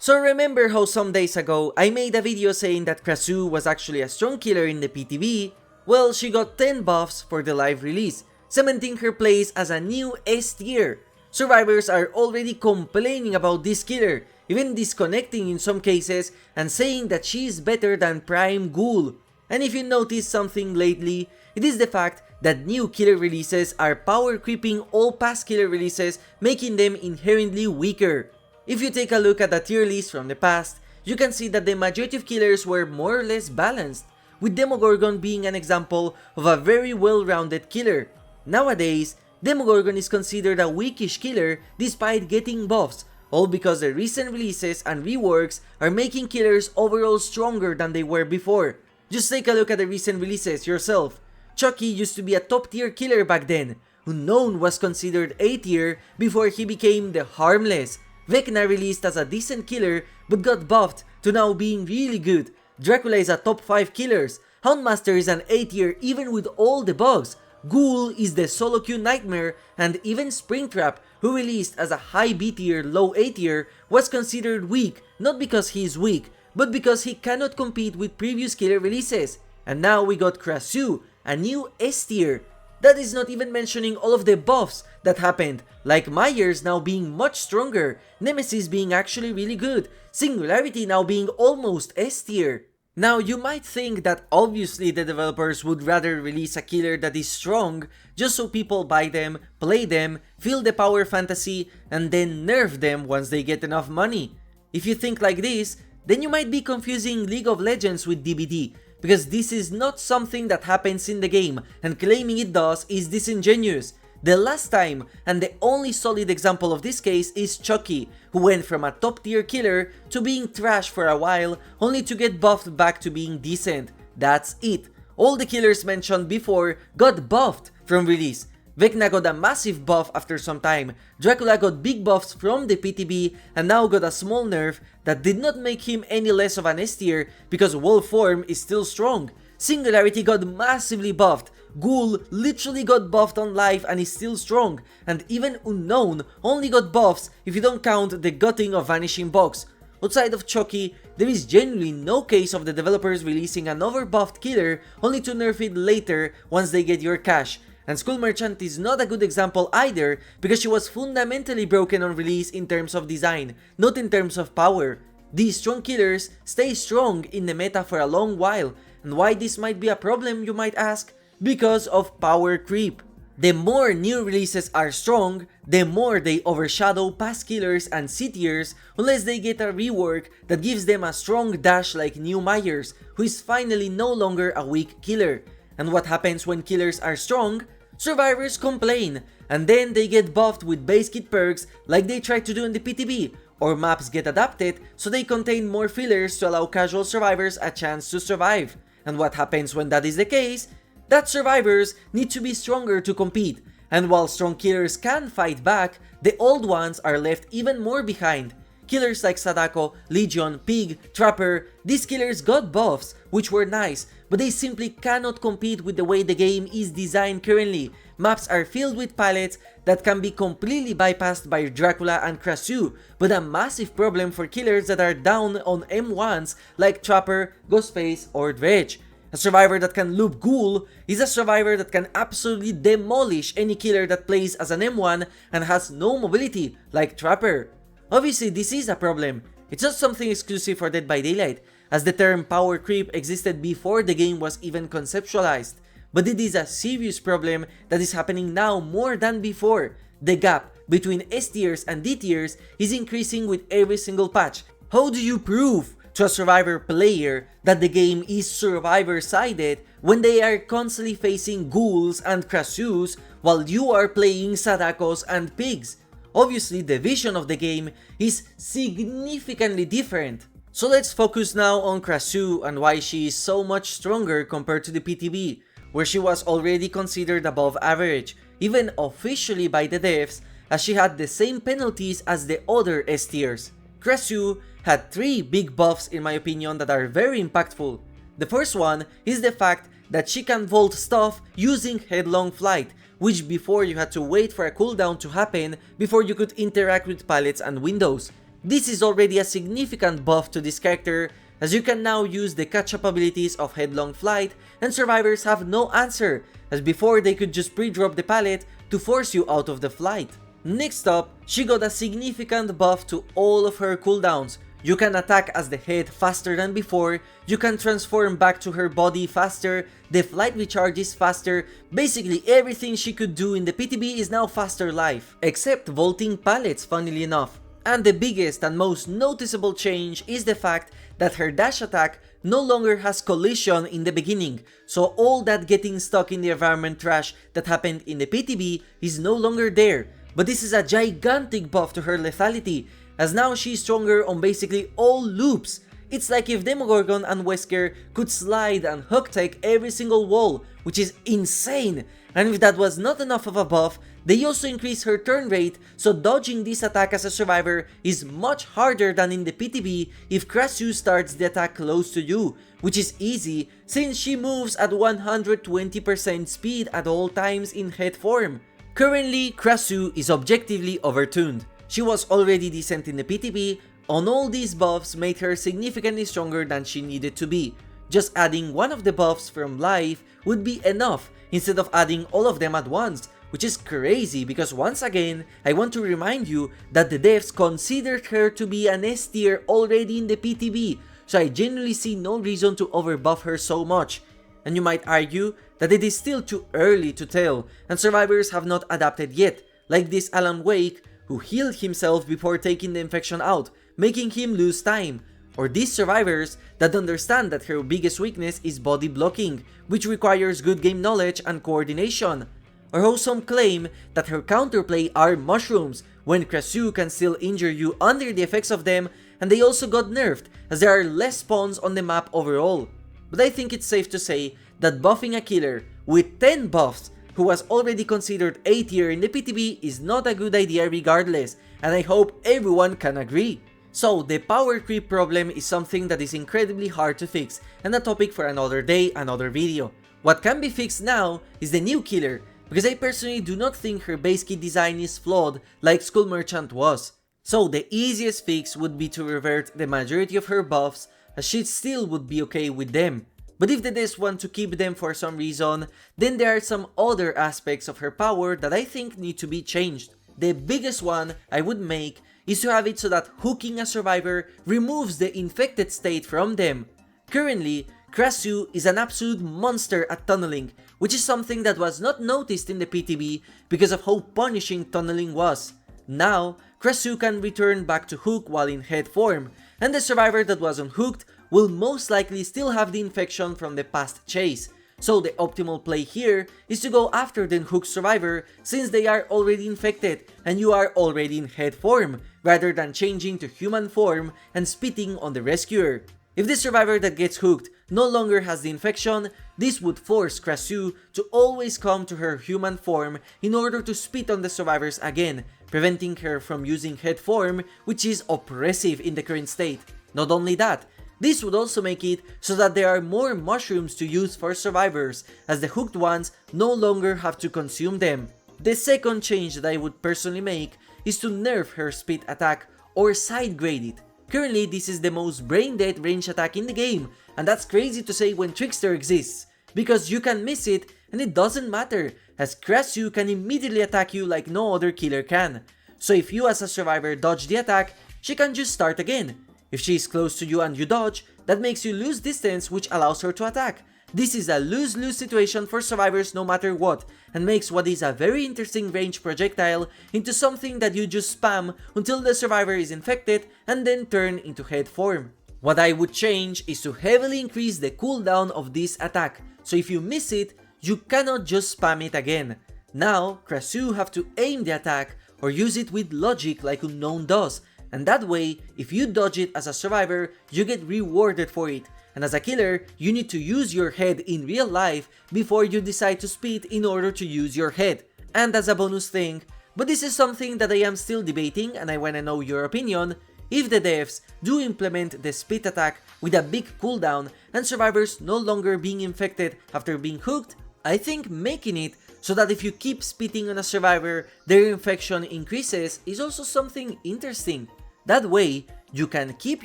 So remember how some days ago I made a video saying that Krasue was actually a strong killer in the PTB? Well, she got 10 buffs for the live release, cementing her place as a new S tier. Survivors are already complaining about this killer, even disconnecting in some cases and saying that she is better than Prime Ghoul. And if you notice something lately, it is the fact that new killer releases are power creeping all past killer releases, making them inherently weaker. If you take a look at the tier list from the past, you can see that the majority of killers were more or less balanced, with Demogorgon being an example of a very well-rounded killer. Nowadays, Demogorgon is considered a weakish killer despite getting buffs, all because the recent releases and reworks are making killers overall stronger than they were before. Just take a look at the recent releases yourself. Chucky used to be a top tier killer back then. Unknown was considered A tier before he became the Harmless. Vecna released as a decent killer but got buffed to now being really good. Dracula is a top 5 killers. Houndmaster is an A tier even with all the bugs. Ghoul is the solo queue nightmare, and even Springtrap, who released as a high B tier, low A tier, was considered weak, not because he is weak, but because he cannot compete with previous killer releases. And now we got Krasue, a new S tier. That is not even mentioning all of the buffs that happened, like Myers now being much stronger, Nemesis being actually really good, Singularity now being almost S tier. Now you might think that obviously the developers would rather release a killer that is strong just so people buy them, play them, feel the power fantasy, and then nerf them once they get enough money. If you think like this, then you might be confusing League of Legends with DBD, because this is not something that happens in the game, and claiming it does is disingenuous. The last time, and the only solid example of this case, is Chucky, who went from a top tier killer to being trash for a while, only to get buffed back to being decent. That's it. All the killers mentioned before got buffed from release. Vecna got a massive buff after some time, Dracula got big buffs from the PTB, and now got a small nerf that did not make him any less of an S tier because Wolf form is still strong. Singularity got massively buffed, Ghoul literally got buffed on life and is still strong, and even Unknown only got buffs if you don't count the gutting of Vanishing Box. Outside of Chucky, there is genuinely no case of the developers releasing an overbuffed killer only to nerf it later once they get your cash. And Skull Merchant is not a good example either because she was fundamentally broken on release in terms of design, not in terms of power. These strong killers stay strong in the meta for a long while, and why this might be a problem, you might ask? Because of power creep. The more new releases are strong, the more they overshadow past killers and C tiers unless they get a rework that gives them a strong dash like new Myers, who is finally no longer a weak killer. And what happens when killers are strong? Survivors complain, and then they get buffed with base kit perks like they tried to do in the PTB, or maps get adapted so they contain more fillers to allow casual survivors a chance to survive. And what happens when that is the case? That survivors need to be stronger to compete, and while strong killers can fight back, the old ones are left even more behind. Killers like Sadako, Legion, Pig, Trapper, these killers got buffs, which were nice, but they simply cannot compete with the way the game is designed currently. Maps are filled with pilots that can be completely bypassed by Dracula and Krasue, but a massive problem for killers that are down on M1s like Trapper, Ghostface, or Dredge. A survivor that can loop Ghoul is a survivor that can absolutely demolish any killer that plays as an M1 and has no mobility, like Trapper. Obviously, this is a problem. It's not something exclusive for Dead by Daylight, as the term power creep existed before the game was even conceptualized. But it is a serious problem that is happening now more than before. The gap between S tiers and D tiers is increasing with every single patch. How do you prove to a survivor player that the game is survivor-sided when they are constantly facing ghouls and Krasues while you are playing Sadakos and Pigs? Obviously, the vision of the game is significantly different. So let's focus now on Krasue and why she is so much stronger compared to the PTB, where she was already considered above average, even officially by the devs, as she had the same penalties as the other S tiers. Krasue had 3 big buffs in my opinion that are very impactful. The first one is the fact that she can vault stuff using headlong flight, which before you had to wait for a cooldown to happen before you could interact with pallets and windows. This is already a significant buff to this character, as you can now use the catch-up abilities of Headlong Flight, and survivors have no answer, as before they could just pre-drop the pallet to force you out of the flight. Next up, she got a significant buff to all of her cooldowns. You can attack as the head faster than before, you can transform back to her body faster, the flight recharges faster, basically everything she could do in the PTB is now faster life, except vaulting pallets, funnily enough. And the biggest and most noticeable change is the fact that her dash attack no longer has collision in the beginning, so all that getting stuck in the environment trash that happened in the PTB is no longer there. But this is a gigantic buff to her lethality, as now she's stronger on basically all loops. It's like if Demogorgon and Wesker could slide and hook take every single wall, which is insane. And if that was not enough of a buff, they also increase her turn rate, so dodging this attack as a survivor is much harder than in the PTB if Krasue starts the attack close to you, which is easy since she moves at 120% speed at all times in head form. Currently, Krasue is objectively overtuned. She was already decent in the PTB, and all these buffs made her significantly stronger than she needed to be. Just adding one of the buffs from life would be enough instead of adding all of them at once, which is crazy because once again, I want to remind you that the devs considered her to be an S tier already in the PTB, so I genuinely see no reason to overbuff her so much. And you might argue that it is still too early to tell, and survivors have not adapted yet, like this Alan Wake, who healed himself before taking the infection out, making him lose time. Or these survivors that understand that her biggest weakness is body blocking, which requires good game knowledge and coordination. Or how some claim that her counterplay are mushrooms, when Krasue can still injure you under the effects of them, and they also got nerfed as there are less spawns on the map overall. But I think it's safe to say that buffing a killer with 10 buffs who was already considered A tier in the PTB is not a good idea regardless, and I hope everyone can agree. So the power creep problem is something that is incredibly hard to fix, and a topic for another day, another video. What can be fixed now is the new killer, because I personally do not think her base kit design is flawed like Skull Merchant was. So the easiest fix would be to revert the majority of her buffs, as she still would be okay with them. But if the devs want to keep them for some reason, then there are some other aspects of her power that I think need to be changed. The biggest one I would make is to have it so that hooking a survivor removes the infected state from them. Currently, Krasue is an absolute monster at tunneling, which is something that was not noticed in the PTB because of how punishing tunneling was. Now, Krasue can return back to hook while in head form, and the survivor that was unhooked will most likely still have the infection from the past chase. So the optimal play here is to go after the unhooked survivor since they are already infected and you are already in head form, rather than changing to human form and spitting on the rescuer. If the survivor that gets hooked no longer has the infection, this would force Krasue to always come to her human form in order to spit on the survivors again, preventing her from using head form, which is oppressive in the current state. Not only that, this would also make it so that there are more mushrooms to use for survivors, as the hooked ones no longer have to consume them. The second change that I would personally make is to nerf her spit attack or side grade it. Currently, this is the most brain dead range attack in the game, and that's crazy to say when Trickster exists, because you can miss it and it doesn't matter, as Krasue can immediately attack you like no other killer can. So if you as a survivor dodge the attack, she can just start again. If she is close to you and you dodge, that makes you lose distance, which allows her to attack. This is a lose-lose situation for survivors no matter what, and makes what is a very interesting range projectile into something that you just spam until the survivor is infected and then turn into head form. What I would change is to heavily increase the cooldown of this attack, so if you miss it, you cannot just spam it again. Now, Krasue have to aim the attack or use it with logic like Unknown does, and that way, if you dodge it as a survivor, you get rewarded for it. And as a killer, you need to use your head in real life before you decide to spit in order to use your head. And as a bonus thing, but this is something that I am still debating and I wanna know your opinion, if the devs do implement the spit attack with a big cooldown and survivors no longer being infected after being hooked, I think making it so that if you keep spitting on a survivor, their infection increases is also something interesting. That way, you can keep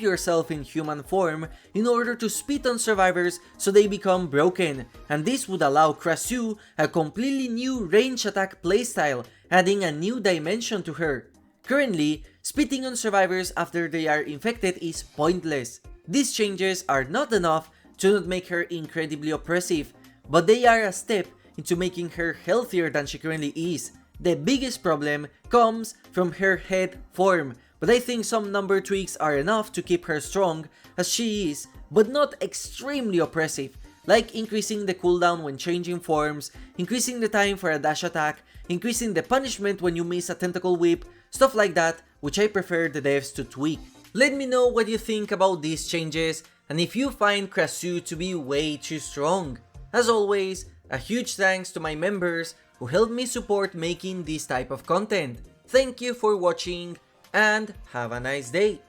yourself in human form in order to spit on survivors so they become broken, and this would allow Krasue a completely new range attack playstyle, adding a new dimension to her. Currently, spitting on survivors after they are infected is pointless. These changes are not enough to not make her incredibly oppressive, but they are a step into making her healthier than she currently is. The biggest problem comes from her head form, but I think some number tweaks are enough to keep her strong as she is, but not extremely oppressive, like increasing the cooldown when changing forms, increasing the time for a dash attack, increasing the punishment when you miss a tentacle whip, stuff like that, which I prefer the devs to tweak. Let me know what you think about these changes, and if you find Krasue to be way too strong. As always, a huge thanks to my members who helped me support making this type of content. Thank you for watching, and have a nice day.